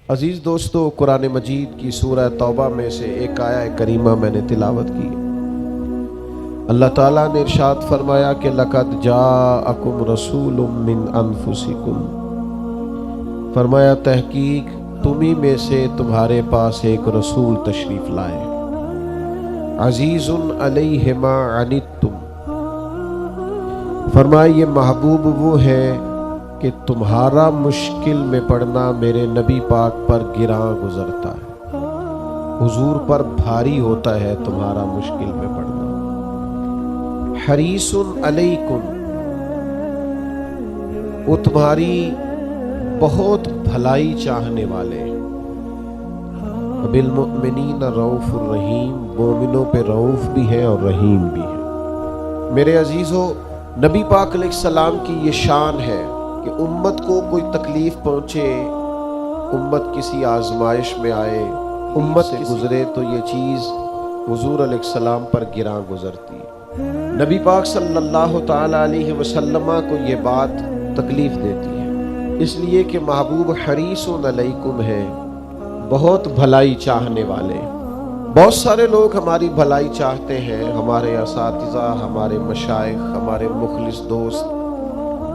عزیز دوستو، قرآن مجید کی سورہ توبہ میں سے ایک آیہ کریمہ میں نے تلاوت کی۔ اللہ تعالیٰ نے ارشاد فرمایا کہ لَقَدْ جَاءَكُمْ رَسُولٌ مِّنْ أَنفُسِكُمْ، فرمایا تحقیق تمہیں میں سے تمہارے پاس ایک رسول تشریف لائے، عزیز علیہ ما عنتم، فرمایا یہ محبوب وہ ہے کہ تمہارا مشکل میں پڑنا میرے نبی پاک پر گراں گزرتا ہے، حضور پر بھاری ہوتا ہے تمہارا مشکل میں پڑنا۔ حریص علیکم، وہ تمہاری بہت بھلائی چاہنے والے ہیں۔ بالمؤمنین رؤوف الرحیم، مومنوں پہ رؤوف بھی ہے اور رحیم بھی ہے۔ میرے عزیزو، نبی پاک علیہ السلام کی یہ شان ہے کہ امت کو کوئی تکلیف پہنچے، امت کسی آزمائش میں آئے، امت سے گزرے تو یہ چیز حضور علیہ السلام پر گراں گزرتی ہے۔ نبی پاک صلی اللہ تعالیٰ علیہ وسلم کو یہ بات تکلیف دیتی ہے، اس لیے کہ محبوب حریص علیکم ہے، بہت بھلائی چاہنے والے۔ بہت سارے لوگ ہماری بھلائی چاہتے ہیں، ہمارے اساتذہ، ہمارے مشائخ، ہمارے مخلص دوست،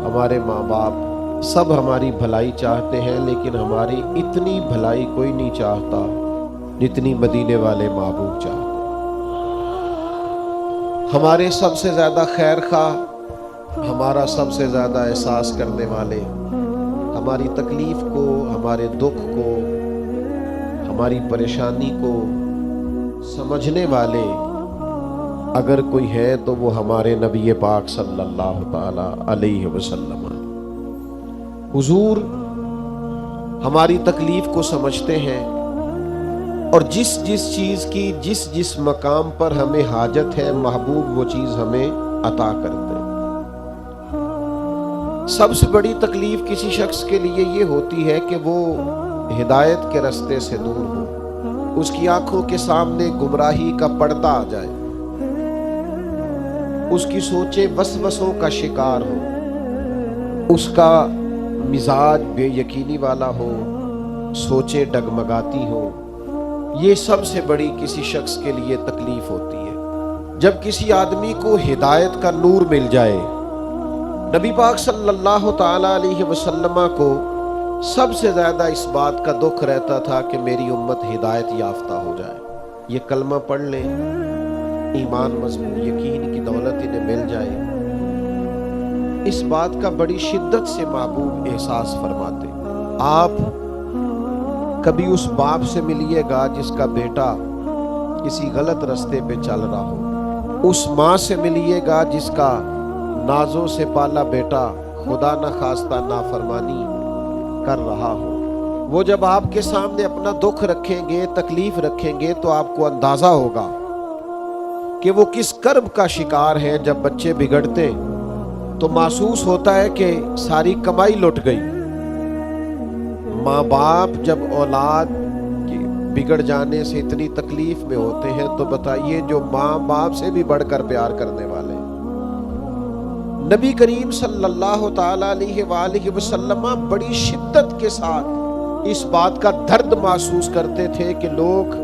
ہمارے ماں باپ، سب ہماری بھلائی چاہتے ہیں، لیکن ہماری اتنی بھلائی کوئی نہیں چاہتا جتنی مدینے والے محبوب چاہتے ہیں۔ ہمارے سب سے زیادہ خیر خواہ، ہمارا سب سے زیادہ احساس کرنے والے، ہماری تکلیف کو، ہمارے دکھ کو، ہماری پریشانی کو سمجھنے والے اگر کوئی ہے تو وہ ہمارے نبی پاک صلی اللہ تعالی علیہ وسلم۔ حضور ہماری تکلیف کو سمجھتے ہیں اور جس جس چیز کی جس مقام پر ہمیں حاجت ہے، محبوب وہ چیز ہمیں عطا کرتے ہیں۔ سب سے بڑی تکلیف کسی شخص کے لیے یہ ہوتی ہے کہ وہ ہدایت کے راستے سے دور ہو، اس کی آنکھوں کے سامنے گمراہی کا پردہ آ جائے، اس کی سوچیں وسوسوں کا شکار ہو، اس کا مزاج بے یقینی والا ہو، سوچیں ڈگمگاتی ہو۔ یہ سب سے بڑی کسی شخص کے لیے تکلیف ہوتی ہے۔ جب کسی آدمی کو ہدایت کا نور مل جائے، نبی پاک صلی اللہ تعالیٰ علیہ وسلم کو سب سے زیادہ اس بات کا دکھ رہتا تھا کہ میری امت ہدایت یافتہ ہو جائے، یہ کلمہ پڑھ لیں، ایمان مضبوط، یقین کی دولت انہیں مل جائے۔ اس بات کا بڑی شدت سے محبوب احساس فرماتے۔ آپ کبھی اس باپ سے ملیے گا جس کا بیٹا کسی غلط راستے پہ چل رہا ہو، اس ماں سے ملیے گا جس کا نازوں سے پالا بیٹا خدا نہ خواستہ نافرمانی کر رہا ہو۔ وہ جب آپ کے سامنے اپنا دکھ رکھیں گے، تکلیف رکھیں گے، تو آپ کو اندازہ ہوگا کہ وہ کس کرب کا شکار ہے۔ جب بچے بگڑتے تو محسوس ہوتا ہے کہ ساری کمائی لٹ گئی۔ ماں باپ جب اولاد کے بگڑ جانے سے اتنی تکلیف میں ہوتے ہیں تو بتائیے جو ماں باپ سے بھی بڑھ کر پیار کرنے والے۔ نبی کریم صلی اللہ تعالیٰ علیہ وآلہ وسلم بڑی شدت کے ساتھ اس بات کا درد محسوس کرتے تھے کہ لوگ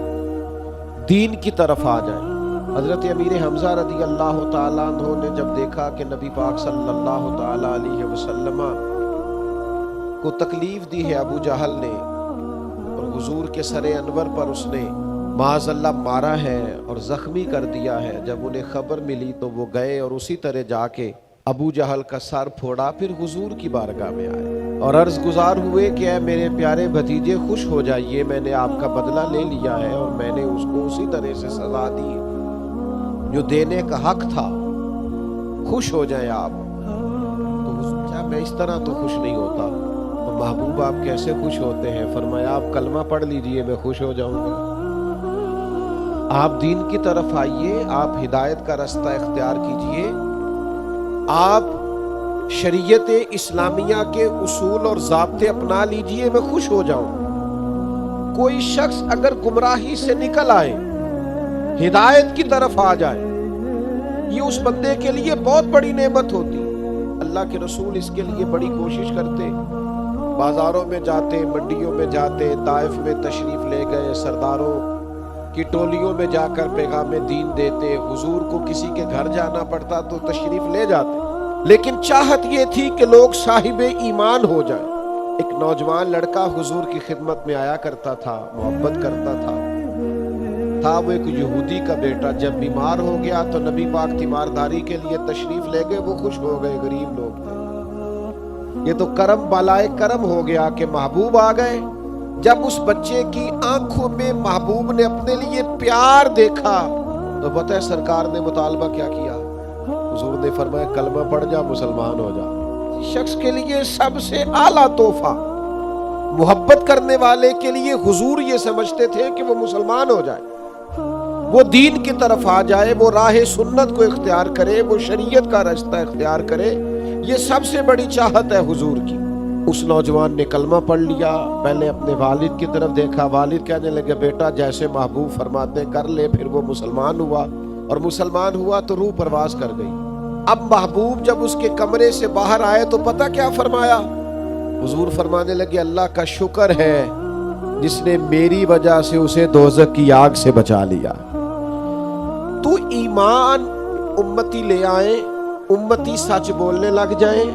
دین کی طرف آ جائیں۔ حضرت امیر حمزہ رضی اللہ تعالیٰ عنہ نے جب دیکھا کہ نبی پاک صلی اللہ تعالیٰ علیہ وسلم کو تکلیف دی ہے ابو جہل نے، اور حضور کے سر انور پر اس نے معاذ اللہ مارا ہے اور زخمی کر دیا ہے، جب انہیں خبر ملی تو وہ گئے اور اسی طرح جا کے ابو جہل کا سر پھوڑا، پھر حضور کی بارگاہ میں آئے اور عرض گزار ہوئے کہ اے میرے پیارے بھتیجے خوش ہو جائیے، میں نے آپ کا بدلہ لے لیا ہے اور میں نے اس کو اسی طرح سے سزا دی جو دینے کا حق تھا، خوش ہو جائیں آپ۔ تو کیا میں اس طرح تو خوش نہیں ہوتا؟ تو محبوب آپ کیسے خوش ہوتے ہیں؟ فرمایا آپ کلمہ پڑھ لیجئے، میں خوش ہو جاؤں گا۔ آپ دین کی طرف آئیے، آپ ہدایت کا راستہ اختیار کیجئے، آپ شریعت اسلامیہ کے اصول اور ضابطے اپنا لیجئے، میں خوش ہو جاؤں۔ کوئی شخص اگر گمراہی سے نکل آئے، ہدایت کی طرف آ جائے، یہ اس بندے کے لیے بہت بڑی نعمت ہوتی۔ اللہ کے رسول اس کے لیے بڑی کوشش کرتے بازاروں میں جاتے، منڈیوں میں جاتے، طائف میں تشریف لے گئے، سرداروں کی ٹولیوں میں جا کر پیغام دین دیتے، حضور کو کسی کے گھر جانا پڑتا تو تشریف لے جاتے، لیکن چاہت یہ تھی کہ لوگ صاحب ایمان ہو جائیں۔ ایک نوجوان لڑکا حضور کی خدمت میں آیا کرتا تھا، محبت کرتا تھا وہ ایک یہودی کا بیٹا۔ جب بیمار ہو گیا تو نبی پاک تیمارداری کے لیے تشریف لے گئے، وہ خوش ہو گئے، غریب لوگ تھے۔ یہ تو کرم بالائے کرم ہو گیا کہ محبوب آ گئے۔ جب اس بچے کی آنکھوں میں محبوب نے اپنے لیے پیار دیکھا تو پتہ ہے سرکار نے مطالبہ کیا کیا؟ حضور نے فرمایا کلمہ پڑھ جا، مسلمان ہو جا۔ شخص کے لیے سب سے اعلیٰ تحفہ، محبت کرنے والے کے لیے حضور یہ سمجھتے تھے کہ وہ مسلمان ہو جائے، وہ دین کی طرف آ جائے، وہ راہ سنت کو اختیار کرے، وہ شریعت کا راستہ اختیار کرے۔ یہ سب سے بڑی چاہت ہے حضور کی۔ اس نوجوان نے کلمہ پڑھ لیا، پہلے اپنے والد کی طرف دیکھا، والد کہنے لگے بیٹا جیسے محبوب فرماتے کر لے۔ پھر وہ مسلمان ہوا، اور مسلمان ہوا تو روح پرواز کر گئی۔ اب محبوب جب اس کے کمرے سے باہر آئے تو پتہ کیا فرمایا؟ حضور فرمانے لگے اللہ کا شکر ہے جس نے میری وجہ سے اسے دوزخ کی آگ سے بچا لیا۔ تو ایمان امتی لے آئیں، امتی سچ بولنے لگ جائیں،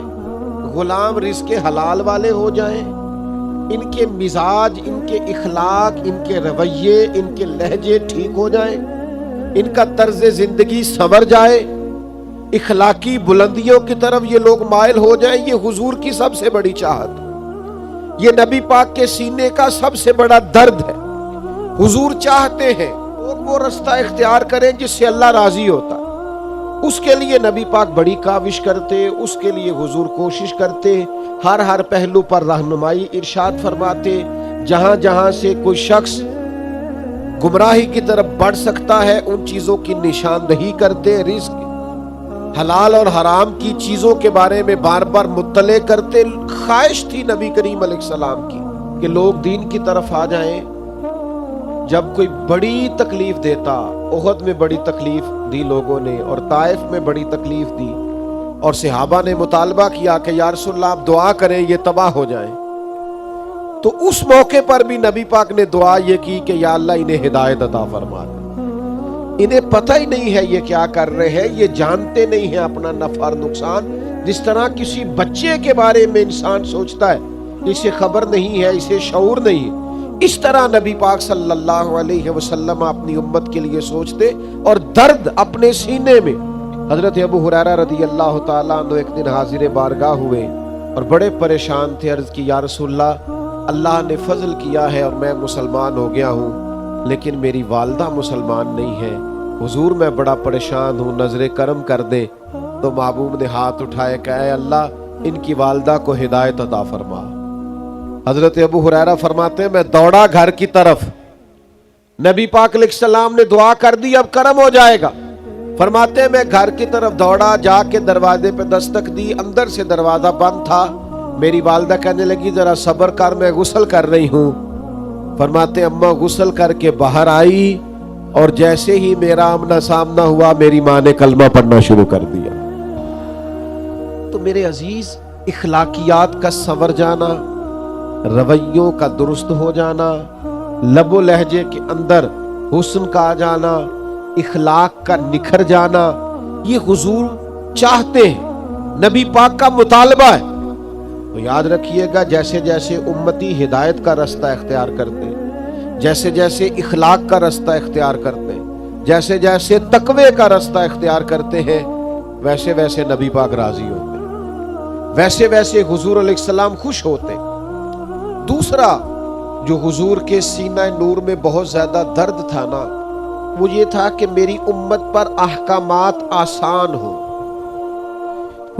غلام رزق حلال والے ہو جائیں، ان کے مزاج، ان کے اخلاق، ان کے رویے، ان کے لہجے ٹھیک ہو جائیں، ان کا طرز زندگی سنور جائے، اخلاقی بلندیوں کی طرف یہ لوگ مائل ہو جائیں۔ یہ حضور کی سب سے بڑی چاہت، یہ نبی پاک کے سینے کا سب سے بڑا درد ہے۔ حضور چاہتے ہیں لوگ وہ رستہ اختیار کریں جس سے اللہ راضی ہوتا، اس کے لیے نبی پاک بڑی کاوش کرتے، اس کے لیے حضور کوشش کرتے، ہر پہلو پر رہنمائی ارشاد فرماتے۔ جہاں جہاں سے کوئی شخص گمراہی کی طرف بڑھ سکتا ہے ان چیزوں کی نشاندہی کرتے، رزق حلال اور حرام کی چیزوں کے بارے میں بار بار مطلع کرتے۔ خواہش تھی نبی کریم علیہ السلام کی کہ لوگ دین کی طرف آ جائیں۔ جب کوئی بڑی تکلیف دیتا، احد میں بڑی تکلیف دی لوگوں نے، اور طائف میں بڑی تکلیف دی، اور صحابہ نے مطالبہ کیا کہ یا رسول اللہ آپ دعا کریں یہ تباہ ہو جائیں، تو اس موقع پر بھی نبی پاک نے دعا یہ کی کہ یا اللہ انہیں ہدایت عطا فرما دے۔ انہیں پتہ ہی نہیں ہے یہ کیا کر رہے ہیں، یہ جانتے نہیں ہیں اپنا نفع اور نقصان۔ جس طرح کسی بچے کے بارے میں انسان سوچتا ہے، اسے خبر نہیں ہے، اسے شعور نہیں ہے، اس طرح نبی پاک صلی اللہ علیہ وسلم اپنی امت کے لیے سوچتے اور درد اپنے سینے میں۔ حضرت ابو ہریرہ رضی اللہ تعالیٰ عنہ ایک دن حاضر بارگاہ ہوئے اور بڑے پریشان تھے۔ عرض کی یا رسول اللہ، اللہ نے فضل کیا ہے اور میں مسلمان ہو گیا ہوں، لیکن میری والدہ مسلمان نہیں ہے، حضور میں بڑا پریشان ہوں، نظر کرم کر دے۔ تو محبوب نے ہاتھ اٹھائے کہ اے اللہ ان کی والدہ کو ہدایت عطا فرما۔ حضرت ابو ہریرہ فرماتے ہیں میں دوڑا گھر کی طرف، نبی پاک علیہ السلام نے دعا کر دی اب کرم ہو جائے گا۔ فرماتے ہیں میں گھر کی طرف دوڑا، جا کے دروازے پہ دستک دی، اندر سے دروازہ بند تھا۔ میری والدہ کہنے لگی ذرا صبر کر، میں غسل کر رہی ہوں۔ فرماتے اماں غسل کر کے باہر آئی، اور جیسے ہی میرا آمنا سامنا ہوا میری ماں نے کلمہ پڑھنا شروع کر دیا۔ تو میرے عزیز، اخلاقیات کا سنور جانا، رویوں کا درست ہو جانا، لب و لہجے کے اندر حسن کا آ جانا، اخلاق کا نکھر جانا، یہ حضور چاہتے ہیں، نبی پاک کا مطالبہ ہے۔ تو یاد رکھیے گا جیسے جیسے امتی ہدایت کا راستہ اختیار کرتے، جیسے جیسے اخلاق کا راستہ اختیار کرتے، جیسے جیسے تقوی کا راستہ اختیار کرتے ہیں، ویسے ویسے نبی پاک راضی ہوتے، ویسے ویسے حضور علیہ السلام خوش ہوتے۔ دوسرا جو حضور کے سینہ نور میں بہت زیادہ درد تھا نا، وہ یہ تھا کہ میری امت پر احکامات آسان ہو۔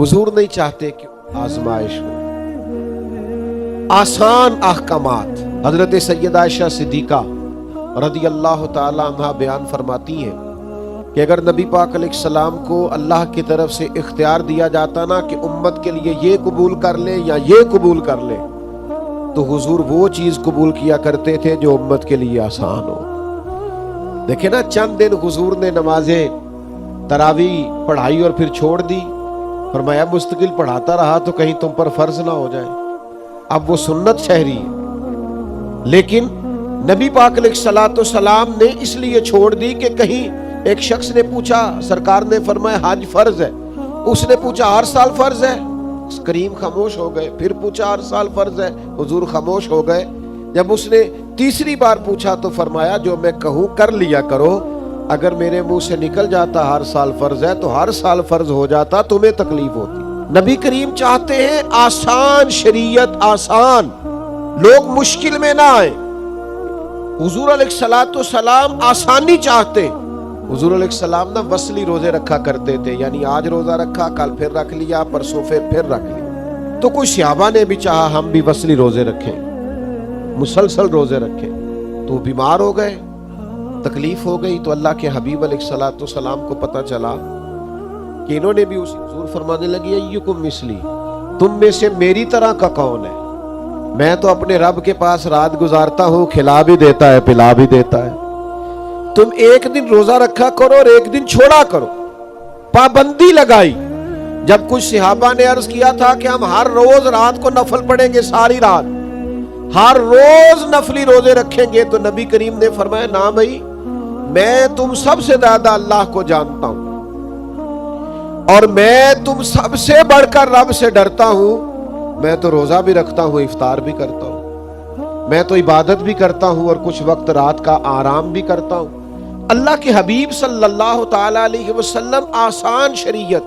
حضور نہیں چاہتے کہ آزمائش ہو، آسان احکامات۔ حضرت سیدہ عائشہ صدیقہ رضی اللہ تعالی عنہ بیان فرماتی ہیں کہ اگر نبی پاک علیہ السلام کو اللہ کی طرف سے اختیار دیا جاتا نا کہ امت کے لیے یہ قبول کر لے یا یہ قبول کر لے، تو حضور وہ چیز قبول کیا کرتے تھے جو امت کے لیے آسان ہو۔ دیکھیں نا، چند دن حضور نے نماز تراویح پڑھائی اور پھر چھوڑ دی، فرمایا مستقل پڑھاتا رہا تو کہیں تم پر فرض نہ ہو جائے۔ اب وہ سنت شہری ہے، لیکن نبی پاک علیہ الصلوۃ والسلام نے اس لیے چھوڑ دی کہ کہیں ایک شخص نے پوچھا، سرکار نے فرمایا حج فرض ہے، اس نے پوچھا ہر سال فرض ہے، کریم خاموش ہو گئے، پھر پوچھا ہر سال فرض ہے، حضور خاموش ہو گئے۔ جب اس نے تیسری بار پوچھا تو فرمایا جو میں کہوں کر لیا کرو، اگر میرے منہ سے نکل جاتا ہر سال فرض ہے تو ہر سال فرض ہو جاتا، تمہیں تکلیف ہوتی۔ نبی کریم چاہتے ہیں آسان شریعت، آسان، لوگ مشکل میں نہ آئیں۔ حضور علیہ الصلوۃ والسلام آسانی چاہتے۔ حضور علیہ السلام نا وصلی روزے رکھا کرتے تھے، یعنی آج روزہ رکھا، کل پھر رکھ لیا، پرسوں پھر رکھ لیا۔ تو کچھ صحابہ نے بھی چاہا ہم بھی وصلی روزے رکھیں، مسلسل روزے رکھیں، تو بیمار ہو گئے، تکلیف ہو گئی۔ تو اللہ کے حبیب علیہ الصلوۃ والسلام کو پتہ چلا کہ انہوں نے بھی اسی، حضور فرمانے لگے ایکم مثلی، تم میں سے میری طرح کا کون ہے؟ میں تو اپنے رب کے پاس رات گزارتا ہوں، کھلا بھی دیتا ہے، پلا بھی دیتا ہے۔ تم ایک دن روزہ رکھا کرو اور ایک دن چھوڑا کرو، پابندی لگائی۔ جب کچھ صحابہ نے عرض کیا تھا کہ ہم ہر روز رات کو نفل پڑھیں گے، ساری رات ہر روز نفلی روزے رکھیں گے، تو نبی کریم نے فرمایا نہ بھائی، میں تم سب سے زیادہ اللہ کو جانتا ہوں اور میں تم سب سے بڑھ کر رب سے ڈرتا ہوں۔ میں تو روزہ بھی رکھتا ہوں، افطار بھی کرتا ہوں، میں تو عبادت بھی کرتا ہوں اور کچھ وقت رات کا آرام بھی کرتا ہوں۔ اللہ کے حبیب صلی اللہ تعالی علیہ وسلم آسان شریعت۔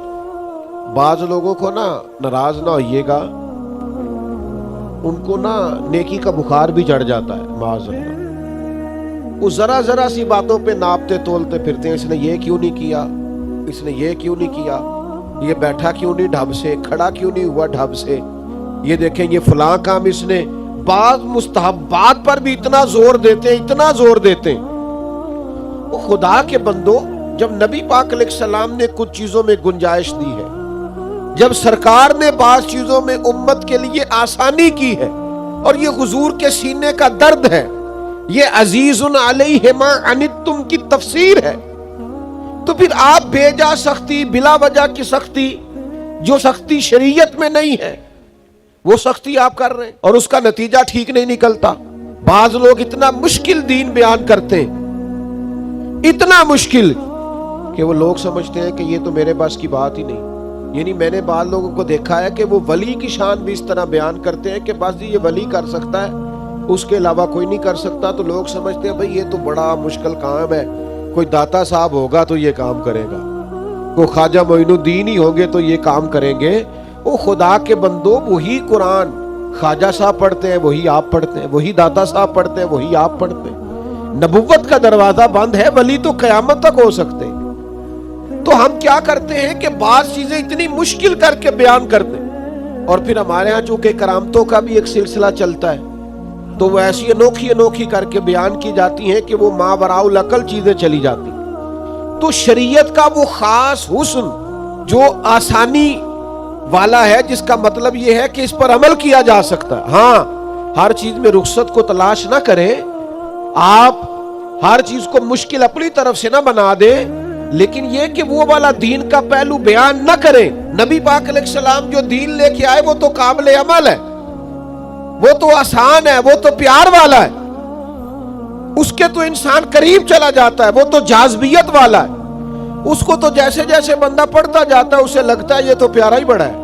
بعض لوگوں کو نا ناراض نہ ہوئیے گا، ان کو نا نیکی کا بخار بھی چڑھ جاتا ہے، معاذ اللہ۔ وہ ذرا ذرا سی باتوں پہ ناپتے تولتے پھرتے ہیں، اس نے یہ کیوں نہیں کیا، اس نے یہ کیوں نہیں کیا، یہ بیٹھا کیوں نہیں ڈھب سے، کھڑا کیوں نہیں ہوا ڈھب سے، یہ دیکھیں یہ فلاں کام اس نے۔ بعض مستحبات پر بھی اتنا زور دیتے ہیں، اتنا زور دیتے ہیں۔ وہ خدا کے بندو، جب نبی پاک علیہ السلام نے کچھ چیزوں میں گنجائش دی ہے، جب سرکار نے بعض چیزوں میں امت کے لیے آسانی کی ہے، اور یہ حضور کے سینے کا درد ہے، یہ عزیز علیہ ما عنتم کی تفسیر ہے، تو پھر آپ بے جا سختی، بلا وجہ کی سختی، جو سختی شریعت میں نہیں ہے وہ سختی آپ کر رہے ہیں، اور اس کا نتیجہ ٹھیک نہیں نکلتا۔ بعض لوگ اتنا مشکل دین بیان کرتے ہیں، اتنا مشکل کہ وہ لوگ سمجھتے ہیں کہ یہ تو میرے بس کی بات ہی نہیں۔ یعنی میں نے بعض لوگوں کو دیکھا ہے کہ وہ ولی کی شان بھی اس طرح بیان کرتے ہیں کہ بس یہ ولی کر سکتا ہے، اس کے علاوہ کوئی نہیں کر سکتا، تو لوگ سمجھتے ہیں بھئی یہ تو بڑا مشکل کام ہے، کوئی داتا صاحب ہوگا تو یہ کام کرے گا، کوئی خواجہ معین الدین ہی ہوں گے تو یہ کام کریں گے۔ وہ خدا کے بندو، وہی قرآن خواجہ صاحب پڑھتے ہیں، وہی آپ پڑھتے ہیں، وہی داتا صاحب پڑھتے ہیں، وہی آپ پڑھتے ہیں۔ نبوت کا دروازہ بند ہے، ولی تو قیامت تک ہو سکتے ہیں۔ تو ہم کیا کرتے ہیں کہ بعض چیزیں اتنی مشکل کر کے بیان کرتے ہیں، اور پھر ہمارے ہاں چونکہ کرامتوں کا بھی ایک سلسلہ چلتا ہے، تو وہ ایسی انوکھی انوکھی کر کے بیان کی جاتی ہیں کہ وہ ماوراء العقل چیزیں چلی جاتی۔ تو شریعت کا وہ خاص حسن جو آسانی والا ہے، جس کا مطلب یہ ہے کہ اس پر عمل کیا جا سکتا ہے۔ ہاں، ہر چیز میں رخصت کو تلاش نہ کریں، آپ ہر چیز کو مشکل اپنی طرف سے نہ بنا دیں، لیکن یہ کہ وہ والا دین کا پہلو بیان نہ کریں۔ نبی پاک علیہ السلام جو دین لے کے آئے وہ تو قابل عمل ہے، وہ تو آسان ہے، وہ تو پیار والا ہے، اس کے تو انسان قریب چلا جاتا ہے، وہ تو جاذبیت والا ہے، اس کو تو جیسے جیسے بندہ پڑھتا جاتا ہے اسے لگتا ہے یہ تو پیارا ہی بڑا ہے،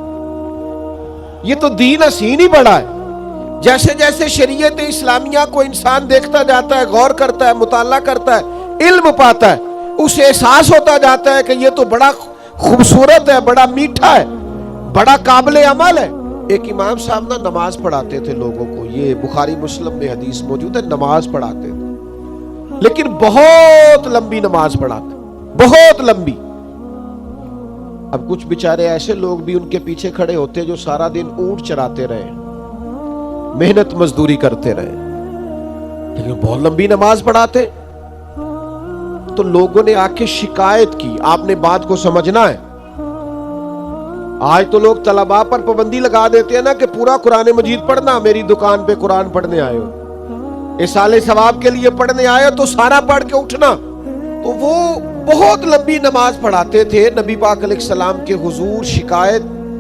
یہ تو دین حسین ہی بڑا ہے۔ جیسے جیسے شریعت اسلامیہ کو انسان دیکھتا جاتا ہے، غور کرتا ہے، مطالعہ کرتا ہے، علم پاتا ہے، اسے احساس ہوتا جاتا ہے کہ یہ تو بڑا خوبصورت ہے، بڑا میٹھا ہے، بڑا قابل عمل ہے۔ ایک امام صاحب نا نماز پڑھاتے تھے لوگوں کو، یہ بخاری مسلم میں حدیث موجود ہے، نماز پڑھاتے تھے، لیکن بہت لمبی نماز پڑھاتے، بہت لمبی۔ اب کچھ بیچارے ایسے لوگ بھی ان کے پیچھے کھڑے ہوتے جو سارا دن اونٹ چراتے رہے، محنت مزدوری کرتے رہے، لیکن بہت لمبی نماز پڑھاتے۔ تو لوگوں نے آ کے شکایت کی، آپ نے بات کو سمجھنا ہے۔ آج تو لوگ طلباء پر پابندی لگا دیتے ہیں نا کہ پورا قرآن مجید پڑھنا، میری دکان پہ قرآن پڑھنے آئے ہو، اِصالِ ثواب کے لیے پڑھنے آئے ہو تو سارا پڑھ کے اٹھنا۔ تو وہ بہت لمبی نماز پڑھاتے تھے۔ نبی پاک علیہ السلام کے حضور شکایت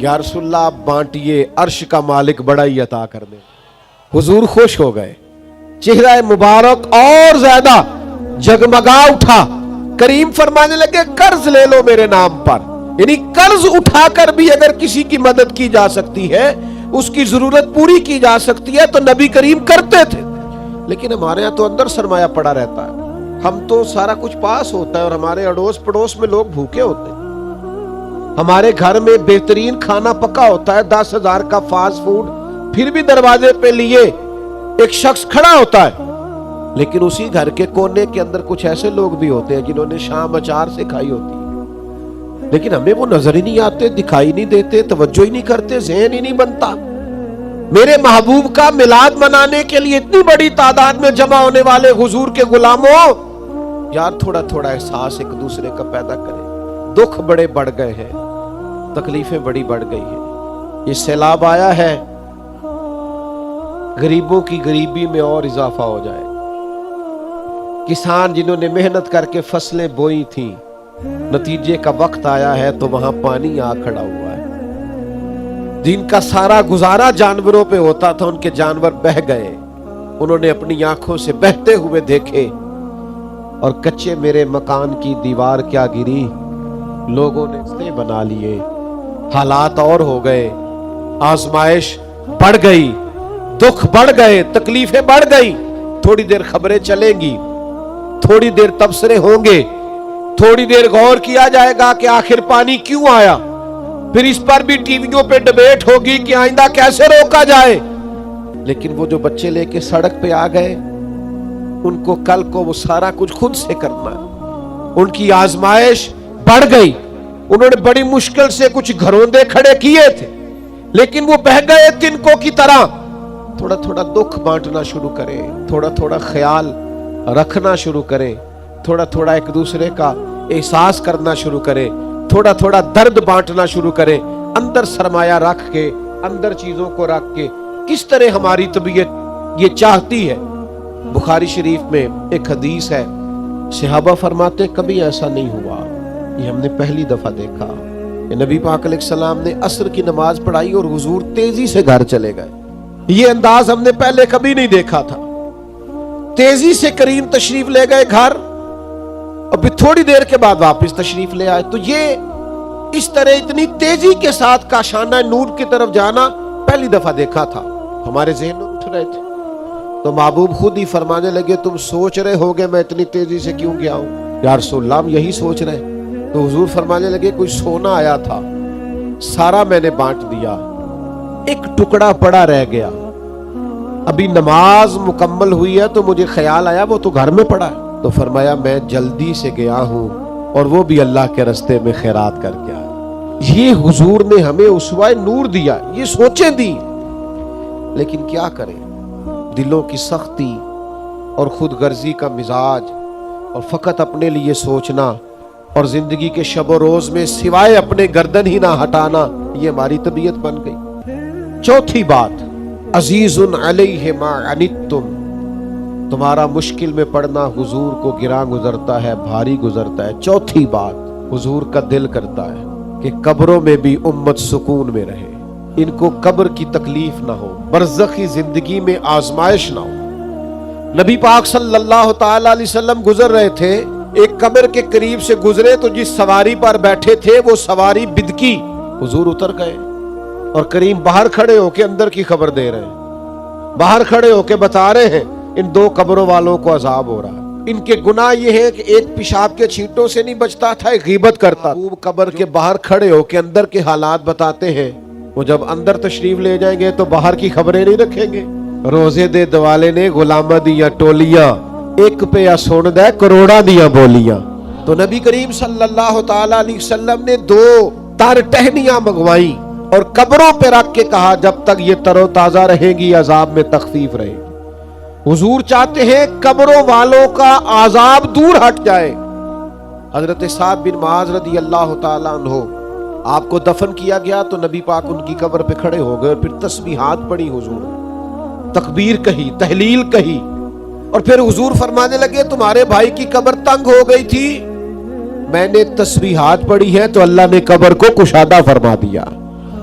یا رسول اللہ آپ بانٹیے، عرش کا مالک بڑا ہی عطا کر دے۔ حضور خوش ہو گئے، چہرہ مبارک اور زیادہ جگمگا اٹھا۔ کریم فرمانے لگے قرض لے لو میرے نام پر، یعنی قرض اٹھا کر بھی اگر کسی کی مدد کی جا سکتی ہے، اس کی ضرورت پوری کی جا سکتی ہے تو نبی کریم کرتے تھے۔ لیکن ہمارے یہاں تو اندر سرمایہ پڑا رہتا ہے، ہم تو سارا کچھ پاس ہوتا ہے اور ہمارے اڑوس پڑوس میں لوگ بھوکے ہوتے ہیں، ہمارے گھر میں بہترین کھانا پکا ہوتا ہے، 10,000 کا فاسٹ فوڈ، پھر بھی دروازے پہ لیے ایک شخص کھڑا ہوتا ہے، لیکن اسی گھر کے کونے کے اندر کچھ ایسے لوگ بھی ہوتے ہیں جنہوں نے شام اچار سے کھائی ہوتی ہے، لیکن ہمیں وہ نظر ہی نہیں آتے، دکھائی نہیں دیتے، توجہ ہی نہیں کرتے، ذہن ہی نہیں بنتا۔ میرے محبوب کا میلاد منانے کے لیے اتنی بڑی تعداد میں جمع ہونے والے حضور کے غلاموں، یار تھوڑا تھوڑا احساس ایک دوسرے کا پیدا کریں۔ دکھ بڑے بڑھ گئے ہیں، تکلیفیں بڑی بڑھ گئی ہیں، یہ سیلاب آیا ہے، غریبوں کی غریبی میں اور اضافہ ہو جائے۔ کسان جنہوں نے محنت کر کے فصلیں بوئی تھیں، نتیجے کا وقت آیا ہے تو وہاں پانی آ کھڑا ہوا ہے۔ جن کا سارا گزارا جانوروں پہ ہوتا تھا، ان کے جانور بہہ گئے، انہوں نے اپنی آنکھوں سے بہتے ہوئے دیکھے، اور کچے میرے مکان کی دیوار کیا گری، لوگوں نے رستے بنا لیے، حالات اور ہو گئے، آزمائش بڑھ گئی، دکھ بڑھ گئے، تکلیفیں بڑھ گئی۔ تھوڑی دیر خبریں چلیں گی، تھوڑی دیر تبصرے ہوں گے، تھوڑی دیر غور کیا جائے گا کہ آخر پانی کیوں آیا، پھر اس پر بھی ٹی ویوں پہ ڈیبیٹ ہوگی کہ آئندہ کیسے روکا جائے۔ لیکن وہ جو بچے لے کے سڑک پہ آ گئے، ان کو کل کو وہ سارا کچھ خود سے کرنا ہے، ان کی آزمائش بڑھ گئی، انہوں نے بڑی مشکل سے کچھ گھروندے کھڑے کیے تھے، لیکن وہ بہہ گئے تنکوں کی طرح۔ تھوڑا تھوڑا دکھ بانٹنا شروع کریں، تھوڑا تھوڑا خیال رکھنا شروع کریں، تھوڑا تھوڑا ایک دوسرے کا احساس کرنا شروع کریں، تھوڑا تھوڑا درد بانٹنا شروع کریں، اندر سرمایہ رکھ کے، اندر چیزوں کو رکھ کے۔ کس طرح ہماری طبیعت یہ چاہتی ہے۔ بخاری شریف میں ایک حدیث ہے، صحابہ فرماتے کبھی ایسا نہیں ہوا، یہ ہم نے پہلی دفعہ دیکھا کہ نبی پاک علیہ السلام نے عصر کی نماز پڑھائی اور حضور تیزی سے گھر چلے گئے۔ یہ انداز ہم نے پہلے کبھی نہیں دیکھا تھا، تیزی سے کریم تشریف لے گئے گھر، اور پھر تھوڑی دیر کے بعد واپس تشریف لے آئے۔ تو یہ اس طرح اتنی تیزی کے ساتھ کاشانہ نور کی طرف جانا پہلی دفعہ دیکھا تھا۔ ہمارے ذہن میں اٹھ رہے تھے تو محبوب خود ہی فرمانے لگے تم سوچ رہے ہوگے میں اتنی تیزی سے کیوں گیا ہوں؟ یا رسول اللہ ہم یہی سوچ رہے۔ تو حضور فرمانے لگے کوئی سونا آیا تھا، سارا میں نے بانٹ دیا، ایک ٹکڑا پڑا رہ گیا، ابھی نماز مکمل ہوئی ہے تو مجھے خیال آیا وہ تو گھر میں پڑا ہے، تو فرمایا میں جلدی سے گیا ہوں اور وہ بھی اللہ کے راستے میں خیرات کر کے آیا۔ یہ حضور نے ہمیں اسوہ نور دیا، یہ سوچیں دی، لیکن کیا کریں، دلوں کی سختی اور خود غرضی کا مزاج اور فقط اپنے لیے سوچنا اور زندگی کے شب و روز میں سوائے اپنے گردن ہی نہ ہٹانا، یہ ہماری طبیعت بن گئی۔ چوتھی بات، عزیز علیہ ما عنتم، تمہارا مشکل میں پڑنا حضور کو گراں گزرتا ہے، بھاری گزرتا ہے۔ چوتھی بات، حضور کا دل کرتا ہے کہ قبروں میں بھی امت سکون میں رہے، ان کو قبر کی تکلیف نہ ہو، برزخی زندگی میں آزمائش نہ ہو۔ نبی پاک صلی اللہ تعالی علیہ وسلم گزر رہے تھے، ایک قبر کے قریب سے گزرے تو جس سواری پر بیٹھے تھے وہ سواری بدکی، حضور اتر گئے اور کریم باہر کھڑے ہو کے اندر کی خبر دے رہے ہیں، باہر کھڑے ہو کے بتا رہے ہیں ان دو قبروں والوں کو عذاب ہو رہا ہے، ان کے گناہ یہ ہے کہ ایک پیشاب کے چھینٹوں سے نہیں بچتا تھا، ایک غیبت کرتا۔ وہ قبر کے باہر کھڑے ہو کے اندر کے حالات بتاتے ہیں، وہ جب اندر تشریف لے جائیں گے تو باہر کی خبریں نہیں رکھیں گے۔ روزے دے دوالے نے غلامہ دیا ٹولیاں، ایک پہ یا سن دے کروڑا دیا بولیاں۔ تو نبی کریم صلی اللہ تعالی علیہ وسلم نے دو تر ٹہنیاں منگوائی اور قبروں پہ رکھ کے کہا جب تک یہ تر و تازہ رہیں گی عذاب میں تخفیف رہے گی۔ حضور چاہتے ہیں قبروں والوں کا عذاب دور ہٹ جائے۔ حضرت سعد بن معاذ رضی اللہ تعالی عنہ، آپ کو دفن کیا گیا تو نبی پاک ان کی قبر پہ کھڑے ہو گئے اور پھر تسبیحات پڑھی، حضور تکبیر کہی، تحلیل کہی، اور پھر حضور فرمانے لگے تمہارے بھائی کی قبر تنگ ہو گئی تھی، میں نے تسبیحات پڑھی ہے تو اللہ نے قبر کو کشادہ فرما دیا۔